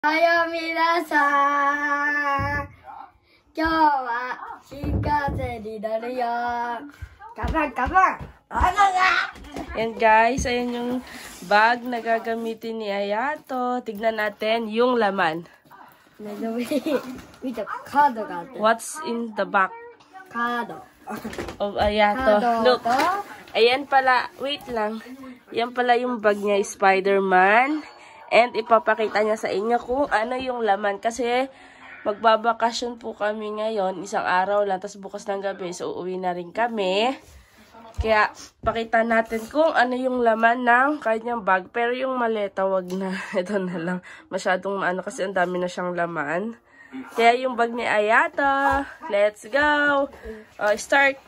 Hayo minasan! Kyou wa shinkansen ni naru yo! Kabang! Ano nga? And guys, ayan yung bag na gagamitin ni Ayato. Tignan natin yung laman. What's in the back of Ayato? Look, ayan pala, wait lang. Yan pala yung bag niya, Spider-Man. And ipapakita niya sa inyo kung ano yung laman. Kasi magbabakasyon po kami ngayon. Isang araw lang. Tapos bukas ng gabi. So uuwi na rin kami. Kaya pakita natin kung ano yung laman ng kanyang bag. Pero yung maleta wag na. Ito na lang. Masyadong maano kasi ang dami na siyang laman. Kaya yung bag ni Ayato. Let's go. Start.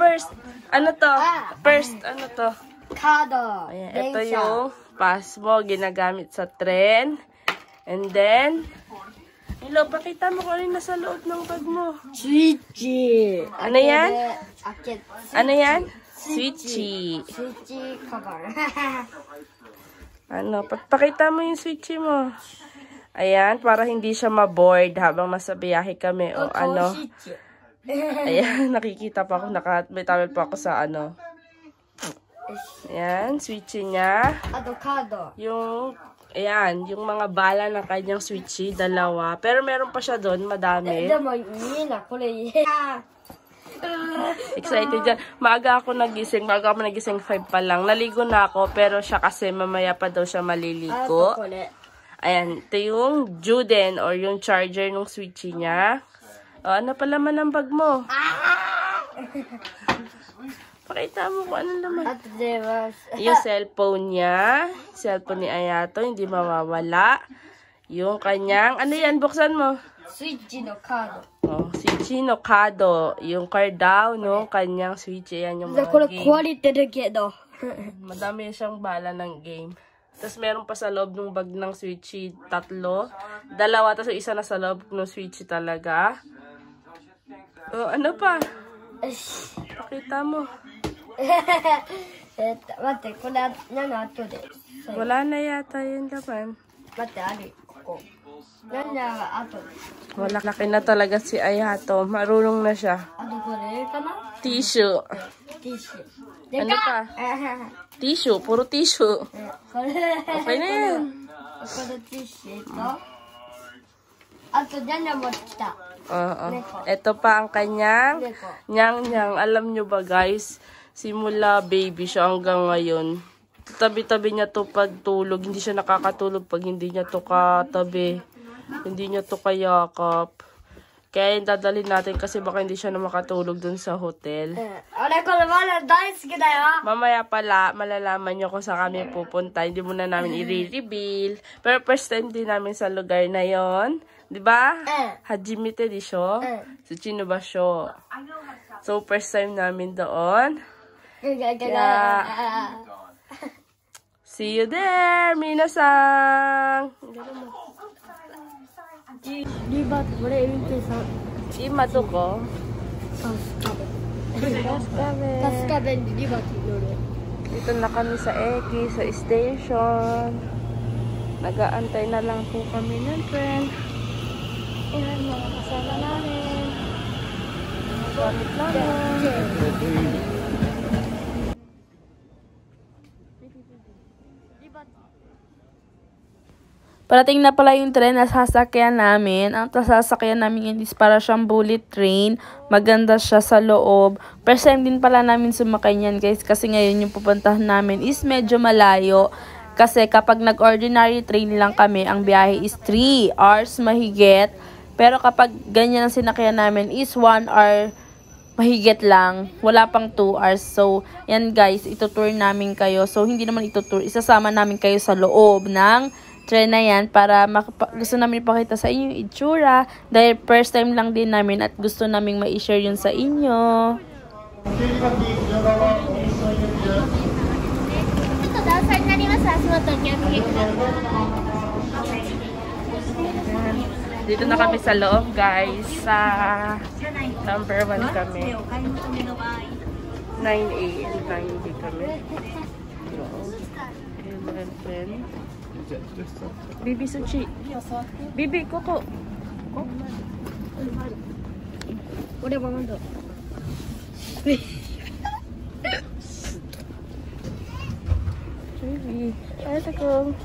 First. Ano to? First. Ano to? Kado. Ayan, ito yung pass mo, ginagamit sa tren. And then, hello, pakita mo kung ano yung nasa loob ng bag mo. Switchy. Ano yan? Ano yan? Switchy. Switchy cover. Ano, pakita mo yung switchy mo. Ayan, para hindi siya ma-board habang nasa biyahe kami. O ano. Ayan, nakikita pa ako, may tawel pa ako sa ano. Ayan, switchy niya. Kado. Yung, ayan, yung mga bala ng kanyang switchy, dalawa. Pero meron pa siya doon, madami. Excited dyan. Maaga ako nagising 5 pa lang. Naligo na ako, pero siya kasi mamaya pa daw siya maliligo. Ayan, ito yung Juden or yung charger ng switchy niya. Ano pala man ang bag mo? Pakita mo kung anong laman. Yung cellphone niya. Cellphone ni Ayato. Hindi mawawala. Yung kanyang... Ano yan? Buksan mo. Switchy no kado. Switchy no kado. Yung card daw, no? Kanyang switchy. Yan yung mga game. Madami siyang bala ng game. Tapos meron pa sa loob ng bag ng switchy 3. 2. Tapos isa na sa loob ng switchy talaga. Ano pa? Pakita mo. Wala na yata yung laman. Wala, laki na talaga si Ayato. Marunong na siya. Tissue. Ano pa? Tissue. Puro tissue. Okay na yan. Ito pa ang kanyang nyang-nyang. Alam nyo ba guys, simula baby siya hanggang ngayon, tabi-tabi niya to pagtulog. Hindi siya nakakatulog pag hindi niya to katabi. Hindi niya to kayakap. Kaya yung dadalhin natin kasi baka hindi siya na makatulog dun sa hotel. Mamaya pala, malalaman nyo kung saan kami pupunta. Hindi muna namin i-reveal. Pero first time din namin sa lugar na yon. Diba? Hajimite disho. Tsuchino basho. So, first time namin doon. Kaya, see you there, minasan! Ima to ko? Dito na kami sa Eki, sa station. Nag-aantay na lang po kami ng friend. Ayan, mga kasama namin. Gamit namin. Parating na pala yung tren na sasakyan namin. Ang sasakyan namin is para siyang bullet train. Maganda siya sa loob. First time din pala namin sumakay niyan guys. Kasi ngayon yung pupuntahan namin is medyo malayo. Kasi kapag nag-ordinary train lang kami, ang biyahe is 3 hours mahigit. Pero kapag ganyan ang sinakyan namin is 1 hour mahigit lang. Wala pang 2 hours. So, yan guys, itutour namin kayo. So, hindi naman itutour. Isasama namin kayo sa loob ng tren na yan para gusto namin ipakita sa inyo yung itsura. Dahil first time lang din namin at gusto namin ma-share yun sa inyo. Dito na kami sa loob guys. Sa number 1 kami. 9A and 9B kami. Loob. Bibi Suchi. Bibi, Koko. Udah bangun tuh. Bibi. Ayo Tekong.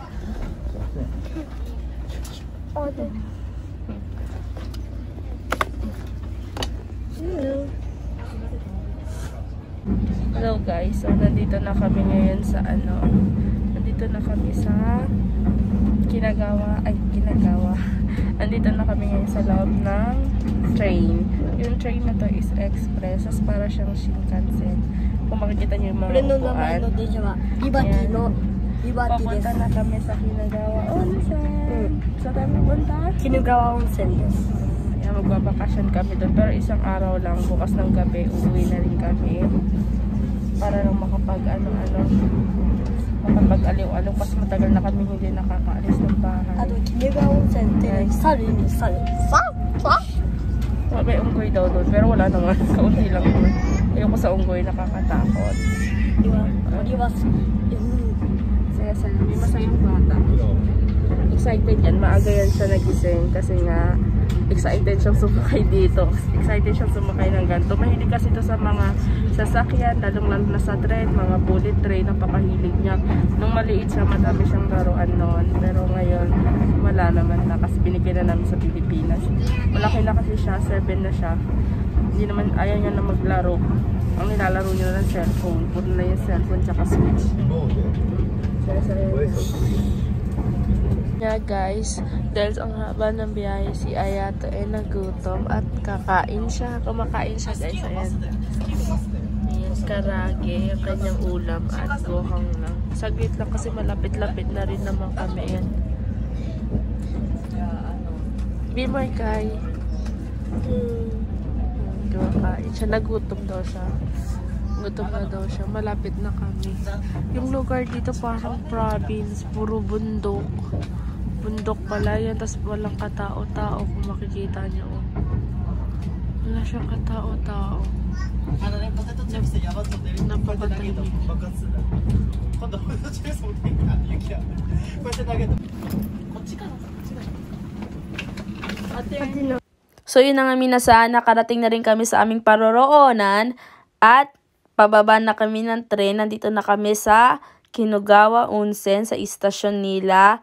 Hello guys, so nandito na kami ngayon sa nandito na kami sa Kinagawa. Nandito na kami ngayon sa loob ng train. Yung train na to is express, as para siyang Shinkansen. Kung makikita niyo yung mga upuan. Papunta na kami sa Kinagawa Onsen. Sa tayo pupunta? Kinagawa Onsen. Ayan, magbabakasyon kami doon. Pero isang araw lang, bukas ng gabi, uuwi na rin kami. Para lang makapag-aliw-aliw. Kasi matagal na kami hindi nakakaalis ng bahay. Kinagawa Onsen. May unggoy daw doon. Pero wala naman. Kaunti lang naman. Ayoko sa unggoy, nakakatakot. May masayang bata. Excited yan. Maaga yan siya nagising kasi nga excited siyang sumakay dito. Excited siyang sumakay ng ganito. Mahilig kasi ito sa mga sasakyan, lalong-lalo na sa train, mga bullet train, napakahilig niya. Nung maliit siya, madami siyang laruan noon. Pero ngayon, wala naman na kasi binigyan na namin sa Pilipinas. Malaki na kasi siya, 7 na siya. Hindi naman, ayaw niya na maglaro. Ang nilalaro niya na ng cellphone. Puro na yung cellphone tsaka switch. Yeah guys, dahil ang haba ng biyahe, si Ayato ay nagutom at kakain siya. Kumakain siya guys, ayan. Ayan, karage, yung kanyang ulam at gohang lang. Saglit lang kasi malapit-lapit na rin naman kami. Ayan. Bimoy kay. Kumakain siya, nagutom daw siya. Gutom na daw siya. Malapit na kami. Yung lugar dito parang province. Puro bundok. Bundok pala yan. Tapos walang katao-tao kung makikita niyo. Wala siyang katao-tao. Napakatahimik. So yun na nga minasan, nakarating na rin kami sa aming paroroonan at pababa na kami ng tren. Nandito na kami sa Kinagawa Onsen, sa istasyon nila.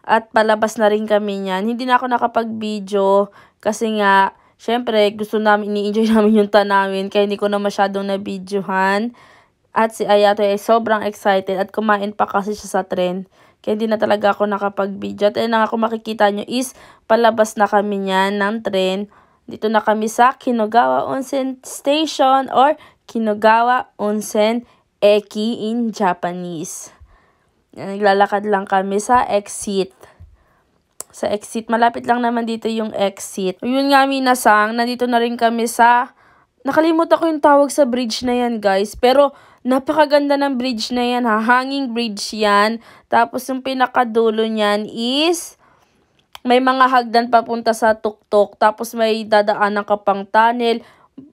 At palabas na rin kami niyan. Hindi na ako nakapag-video kasi nga, syempre, gusto namin, ini-enjoy namin yung tanawin. Kaya hindi ko na masyadong na-videohan. At si Ayato ay sobrang excited at kumain pa kasi siya sa tren. Kaya hindi na talaga ako nakapag-video. At ayun na nga kung makikita nyo is palabas na kami niyan ng tren. Dito na kami sa Kinagawa Onsen Station or Kinagawa Onsen Eki in Japanese. Naglalakad lang kami sa exit. Sa exit, malapit lang naman dito yung exit. Yun nga minasang, nandito na rin kami sa, nakalimutan ko yung tawag sa bridge na yan guys. Pero napakaganda ng bridge na yan ha, hanging bridge yan. Tapos yung pinakadulo niyan is may mga hagdan papunta sa tuktok. Tapos may dadaanan ka pang tunnel.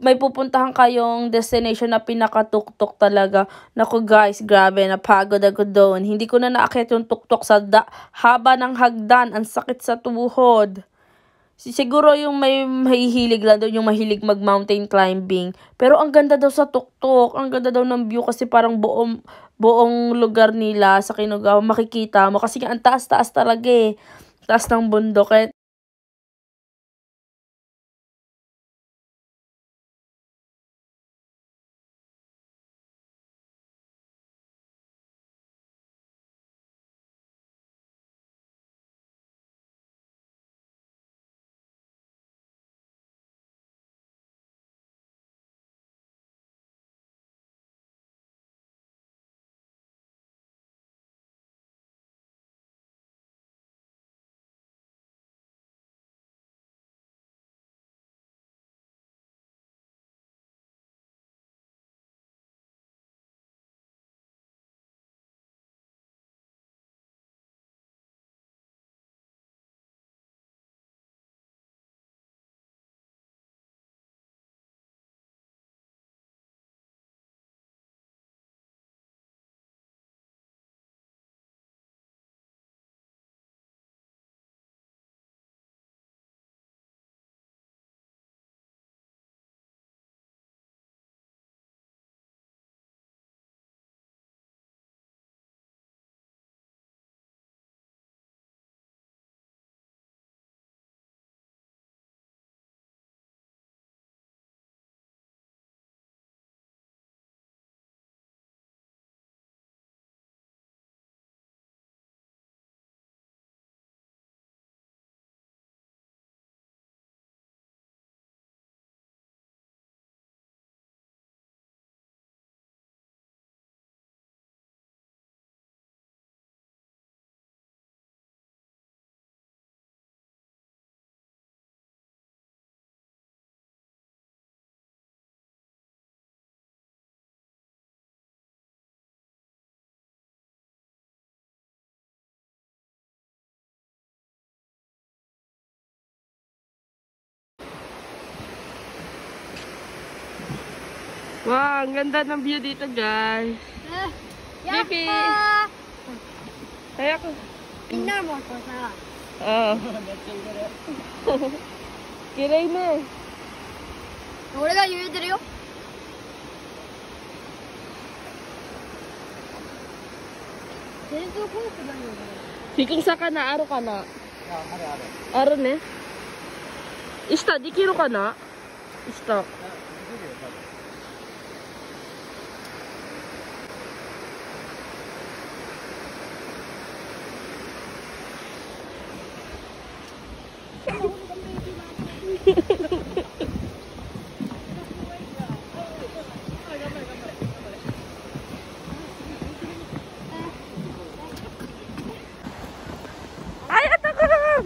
May pupuntahan kayong destination na pinakatuktok talaga. Naku guys, grabe, napagod ako doon. Hindi ko na naakyat yung tuktok sa haba ng hagdan. Ang sakit sa tuhod. Siguro yung may mahihilig lang doon, yung mahilig mag-mountain climbing. Pero ang ganda daw sa tuktok. Ang ganda daw ng view kasi parang buong lugar nila sa Kinagawa makikita mo. Kasi ang taas-taas talaga eh. Taas ng bundok. Wow, ang ganda ng view dito, guys. Bibi! Kaya ko. Tingnan mo to sa. Oo. Kiray na. 俺が言えてるよ。全然怖くないよね。Sikong sa ka na, aro ka na. Aro ne? Ista, di kiro ka na? Ista. Ay, ato ko lang!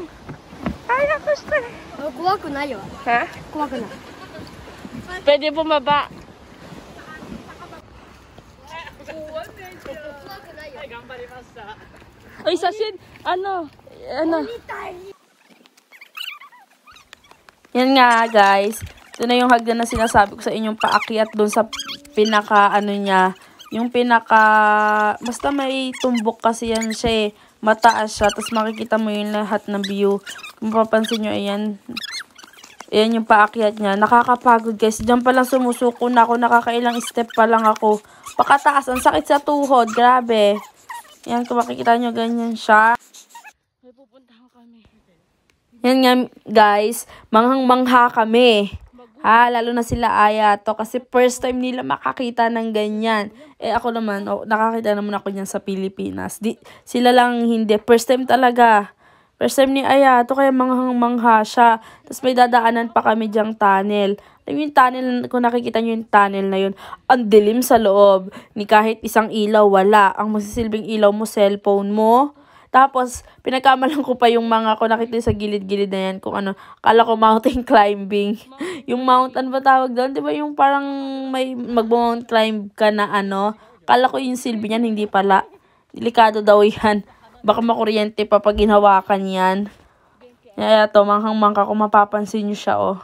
Ay, ako siya. 怖くないよ。 Ha? 怖くない。 Pwede bumaba. Uy, sasin, ano? Yan nga, guys. Ito na yung hagdan na sinasabi ko sa inyong paakyat doon sa pinaka, ano niya. Yung pinaka, basta may tumbok kasi yan siya eh. Mataas siya. Tapos makikita mo yung lahat ng view. Kung mapapansin nyo, ayan. Ayan yung paakyat niya. Nakakapagod, guys. Diyan pa lang sumusuko na ako. Nakakailang step pa lang ako. Pakataas. Ang sakit sa tuhod. Grabe. Ayan, kung makikita nyo, ganyan siya. May pupuntahan kami. Yan nga, guys, manghang-mangha kami. Ha, lalo na sila Ayato kasi first time nila makakita ng ganyan. Eh ako naman, nakakita naman ako niyan sa Pilipinas. Sila lang hindi. First time talaga. First time ni Ayato kaya manghang-mangha siya. Tapos may dadaanan pa kami diyang tunnel. Yung tunnel, kung nakikita nyo yung tunnel na yun, ang dilim sa loob. Ni kahit isang ilaw, wala. Ang masisilbing ilaw mo, cellphone mo. Tapos, pinagkamalan ko pa yung mga ko nakita sa gilid-gilid na yan. Kung ano, akala ko mountain climbing. Yung mountain ba tawag doon? Diba yung parang may mag-mount climb ka na ano? Akala ko yung silbi niyan, hindi pala. Delikado daw yan. Baka makuryente pa pag ginawakan yan. Kaya to, manghang-mangha kung mapapansin nyo siya, oh.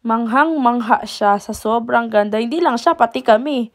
Manghang-mangha siya sa sobrang ganda. Hindi lang siya, pati kami.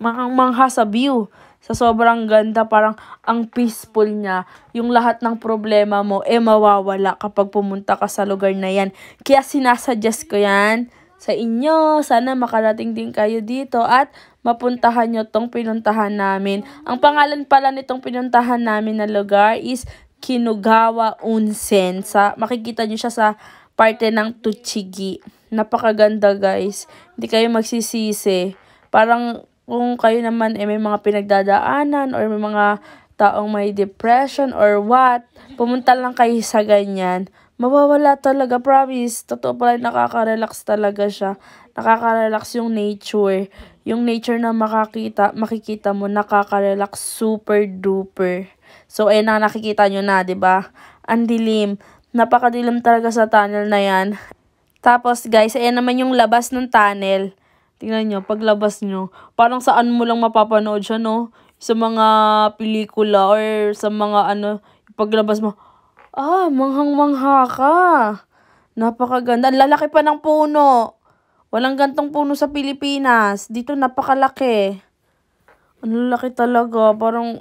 Manghang-mangha sa view. Sa sobrang ganda, parang ang peaceful niya. Yung lahat ng problema mo, mawawala kapag pumunta ka sa lugar na yan. Kaya sinasuggest ko yan sa inyo. Sana makarating din kayo dito at mapuntahan nyo tong pinuntahan namin. Ang pangalan pala nitong pinuntahan namin na lugar is Kinugawa Onsen. Makikita nyo siya sa parte ng Tochigi. Napakaganda, guys. Hindi kayo magsisisi. Parang kung kayo naman may mga pinagdadaanan or may mga taong may depression or what, pumunta lang kayo sa ganyan. Mawawala talaga, promise. Totoo pala, nakaka-relax talaga siya. Nakaka-relax yung nature. Yung nature na makikita mo, nakaka-relax super duper. So, na nakikita nyo na, 'di ba? Ang dilim. Napakadilim talaga sa tunnel na yan. Tapos, guys, naman yung labas ng tunnel. Tingnan nyo, paglabas nyo, parang saan mo lang mapapanood siya, no? Sa mga pelikula or sa mga paglabas mo, manghang-mangha ka. Napakaganda. Lalaki pa ng puno. Walang gantong puno sa Pilipinas. Dito napakalaki. Ang laki talaga. Parang,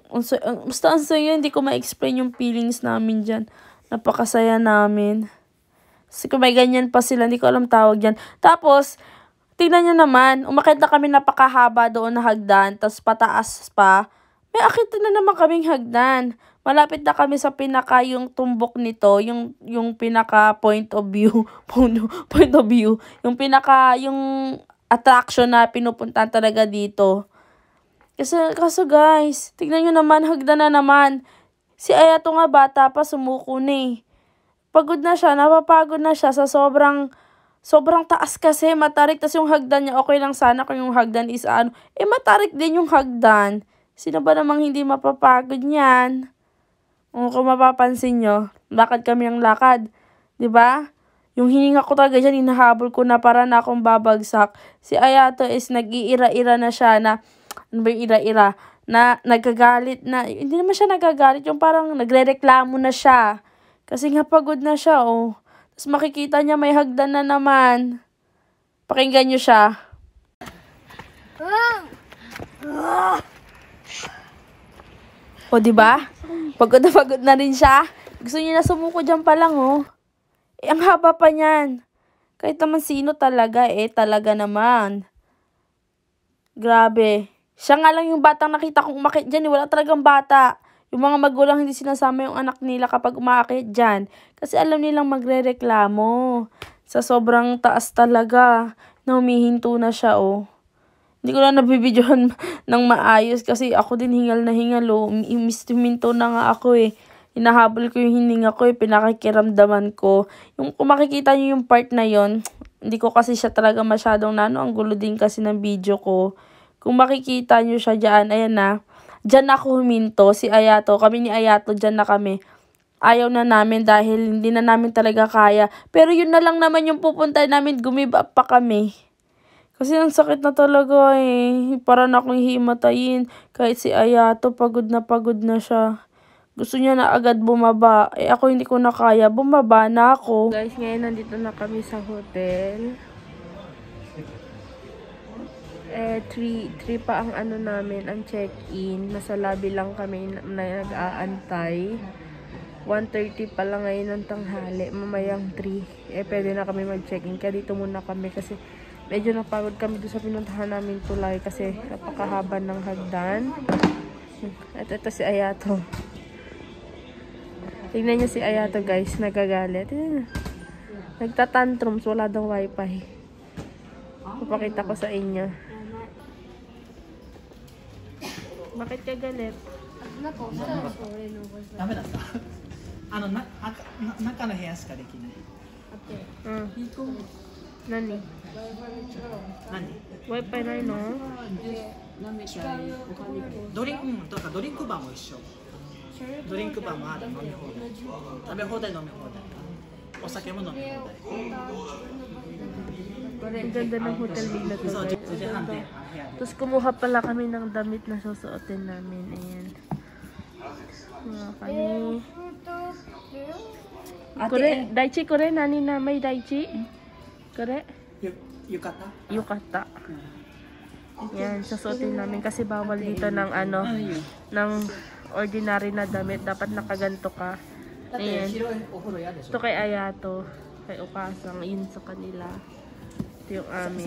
basta ang saya, hindi ko ma-explain yung feelings namin dyan. Napakasaya namin. Kasi kung may ganyan pa sila, hindi ko alam tawag dyan. Tapos, tingnan nyo naman, umakyat na kami napakahaba doon na hagdan, tapos pataas pa. May akit na naman kaming hagdan. Malapit na kami sa pinaka yung tumbok nito, yung pinaka point of view, yung pinaka, yung attraction na pinupuntahan talaga dito. Kaso guys, tingnan nyo naman, hagdan na naman. Si Ayato nga bata pa, sumuko na eh. Pagod na siya, napapagod na siya sa sobrang taas kasi, matarik. Tas yung hagdan niya, okay lang sana kung yung hagdan is matarik din yung hagdan. Sino ba namang hindi mapapagod niyan? Kung mapapansin nyo, lakad kami ng lakad. 'Di ba? Yung hininga ko talaga dyan, hinahabol ko na para na akong babagsak. Si Ayato is nag-iira-ira na siya na, ano ba yung ira-ira? Na nagagalit na, hindi naman siya nagagalit, yung parang nagre-reklamo na siya. Kasi nga pagod na siya, oh. Tapos makikita niya may hagdan na naman. Pakinggan niyo siya. O, diba? Pagod na rin siya. Gusto niya na sumuko dyan pa lang, oh. Eh, ang haba pa niyan. Kahit naman sino talaga, talaga naman. Grabe. Siya nga lang yung batang nakita kong umakit dyan, Wala talagang bata. Yung mga magulang hindi sinasama yung anak nila kapag umakit dyan. Kasi alam nilang magrereklamo. Sa sobrang taas talaga. Na humihinto na siya, oh. Hindi ko na nabibidyohan ng maayos kasi ako din hingal na hingal, oh. Huminto na nga ako, Hinahabol ko yung hininga ko, pinakikiramdaman ko. Yung kung makikita nyo yung part na yon, hindi ko kasi siya talaga masyadong ang gulo din kasi ng video ko. Kung makikita nyo siya dyan, ayan na. Dyan ako huminto, si Ayato. Kami ni Ayato, dyan na kami. Ayaw na namin dahil hindi na namin talaga kaya. Pero yun na lang naman yung pupunta namin, gumiba pa kami. Kasi ang sakit na talaga, Para na akong himatayin. Kahit si Ayato, pagod na siya. Gusto niya na agad bumaba. Ako hindi ko na kaya. Bumaba na ako. Guys, ngayon nandito na kami sa hotel. 3 pa ang namin, ang check-in. Nasa lobby lang kami na nag-aantay. 1:30 pa lang ngayon ng tanghali. Mamayang 3. Pwede na kami mag-check-in. Kaya dito muna kami kasi medyo napagod kami doon sa pinuntahan namin tulay kasi napakahaba ng hagdan. At ito si Ayato. Tingnan niyo si Ayato, guys. Nagagalit. Nagtatantrums. Wala daw wifi. Papakita ko sa inyo. Bakit ka galit? ダメだった。中の部屋しかできない。何 Wi-Fi ないの？ドリンクバーも一緒。ドリンクバーもある、飲み放題。食べ放題、飲み放題。お酒も飲み放題。Ang ganda ng hotel nila to, So, guys. 10時半で部屋で。 Tapos kumuha pala kami ng damit na susuotin namin. Ayan. Kumuha kami. Kore, daichi kore, nani na may daichi? Kore? Yukata? Yukata. Yan, susuotin namin kasi bawal dito ng ng ordinary na damit. Dapat nakaganto ka. Ayan. Ito kay Ayato. Kay Ukasang. Yun sa kanila. Ito yung amin.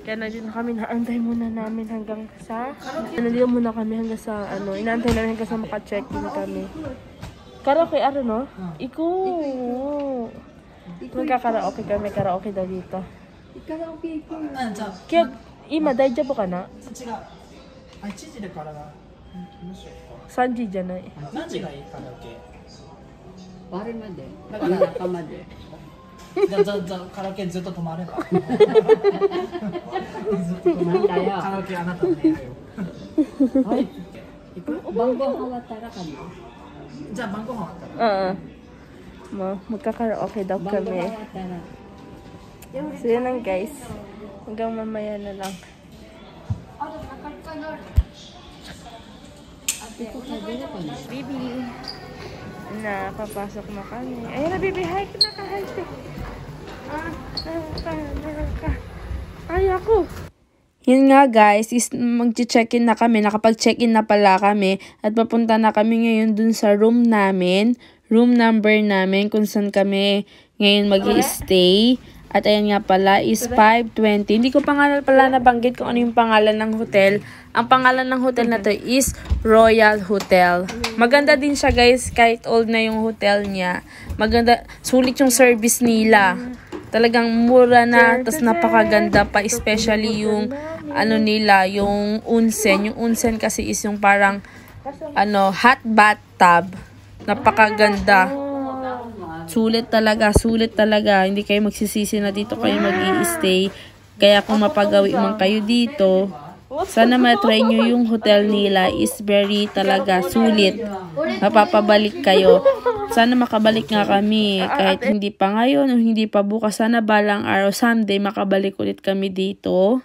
Kaya na din kami, naantay muna namin hanggang sa... Nandito muna kami hanggang sa inaantay namin hanggang sa maka-check-in kami. Karaoke, no? Iko! Magkakaraoke kami, karaoke daw dito. Kaya, ima, daijabo ka na? 違う。1時でからだ。 3時じゃない。何時がいいカラオケ？あれまで、夜中まで。じゃあカラオケずっと止まれば。ずっと止まる。カラオケあなたの部屋よ。はい。晩ご飯終わったらかな。じゃあ晩ご飯終わったら。Magkakaraoke daw 晩ご飯終 kami. わったら。 So yun lang, guys. Hanggang mamaya na lang. Bibi. Papasok na kami. Ayun na, Bibi. Hi, naka-hi. Ay, ako. Yun nga guys, is mag-check-in na kami, nakapag-check-in na pala kami at papunta na kami ngayon dun sa room namin, room number namin kung saan kami ngayon mag-i-stay. At ayan nga pala is 520. Hindi ko pa nga pala nabanggit kung ano yung pangalan ng hotel. Ang pangalan ng hotel na to is Royal Hotel. Maganda din siya guys, kahit old na yung hotel niya. Maganda, sulit yung service nila. Talagang mura na, tas napakaganda pa, especially yung nila, yung onsen. Yung onsen kasi is yung parang hot bathtub. Napakaganda. Sulit talaga. Hindi kayo magsisisi na dito kayo mag-i-stay. Kaya kung mapagawi man kayo dito, sana matry nyo yung hotel nila, is very talaga sulit. Mapapabalik kayo. Sana makabalik nga kami. Kahit hindi pa ngayon o hindi pa bukas, sana balang araw, someday makabalik ulit kami dito.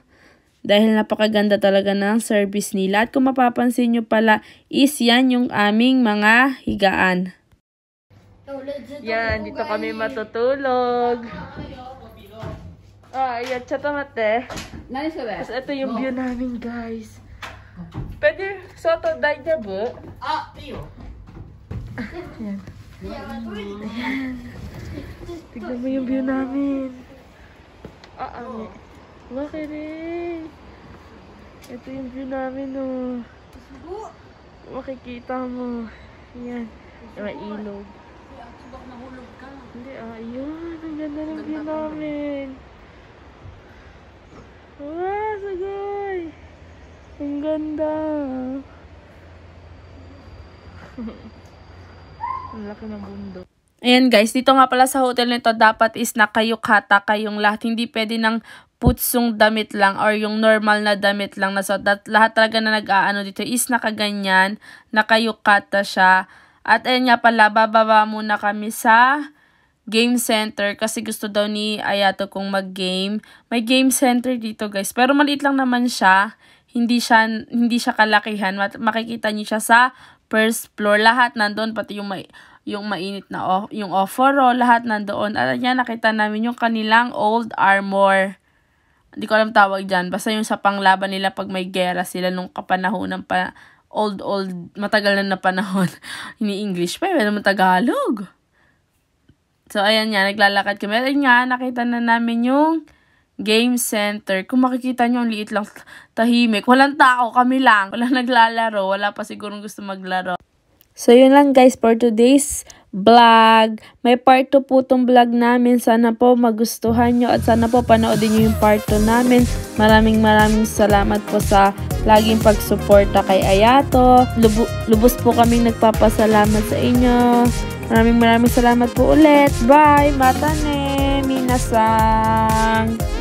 Dahil napakaganda talaga ng service nila. At kung mapapansin nyo pala, is yan yung aming mga higaan. Yan, dito kami matutulog. Ayan, chatamate. 何それ Tapos ito yung view namin, guys. Pwede, soto, daijyabu? あ、いいよ。 Ayan. Ayan. Tignan mo yung view namin. Ami. Makiri. Ito yung view namin, oh. Makikita mo. Ayan. Yung may ilog. Hindi, ayun. Ang ganda ng view namin. Wow, sagay. Ang ganda. Ang laki ng bundok. Ayan guys, dito nga pala sa hotel nito dapat is nakayukata kayong lahat. Hindi pwede ng putsong damit lang or yung normal na damit lang na suot. Lahat talaga na nag-aano dito is nakaganyan, nakayukata siya. At ayan nga pala, bababa muna kami sa game center kasi gusto daw ni Ayato kong mag-game. May game center dito guys, pero maliit lang naman siya. Hindi siya kalakihan. Makikita niyo siya sa first floor. Lahat nandoon, pati yung mainit na yung offer, lahat nandoon. At yan, nakita namin yung kanilang old armor. Hindi ko alam tawag dyan. Basta yung sa panglaban nila pag may gera sila nung kapanahonan pa. Old, matagal na panahon. Ini-English pa, pero naman Tagalog. So, ayan nga, naglalakad kami. Ayan nga, nakita na namin yung game center. Kung makikita nyo, ang liit lang, tahimik. Walang tao, kami lang. Walang naglalaro. Wala pa sigurong gusto maglaro. So, yun lang guys for today's vlog. May part 2 po itong vlog namin. Sana po magustuhan nyo at sana po panoodin nyo yung part 2 namin. Maraming salamat po sa laging pagsuporta kay Ayato. Lubos po kaming nagpapasalamat sa inyo. Maraming salamat po ulit. Bye! Mata ne! Minasang!